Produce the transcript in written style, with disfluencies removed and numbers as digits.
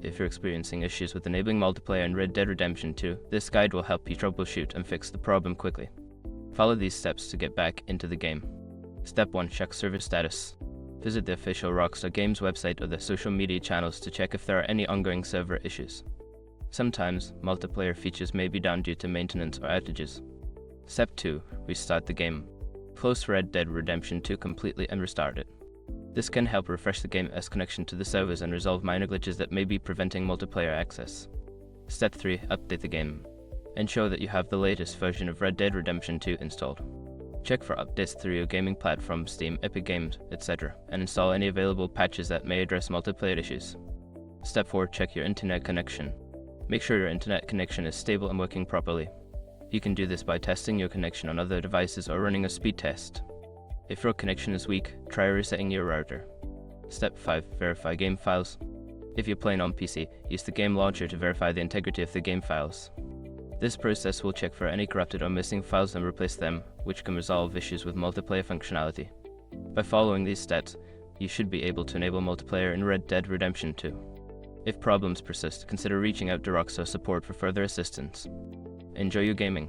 if you're experiencing issues with enabling multiplayer in Red Dead Redemption 2, this guide will help you troubleshoot and fix the problem quickly. Follow these steps to get back into the game. Step 1. Check server status. Visit the official Rockstar Games website or the social media channels to check if there are any ongoing server issues. Sometimes, multiplayer features may be down due to maintenance or outages. Step 2. Restart the game. Close Red Dead Redemption 2 completely and restart it. This can help refresh the game as connection to the servers and resolve minor glitches that may be preventing multiplayer access. Step 3. Update the game. Ensure that you have the latest version of Red Dead Redemption 2 installed. Check for updates through your gaming platform, Steam, Epic Games, etc., and install any available patches that may address multiplayer issues. Step 4. Check your internet connection. Make sure your internet connection is stable and working properly. You can do this by testing your connection on other devices or running a speed test. If your connection is weak, try resetting your router. Step 5. Verify game files. If you're playing on PC, use the game launcher to verify the integrity of the game files. This process will check for any corrupted or missing files and replace them, which can resolve issues with multiplayer functionality. By following these steps, you should be able to enable multiplayer in Red Dead Redemption 2. If problems persist, consider reaching out to Rockstar support for further assistance. Enjoy your gaming.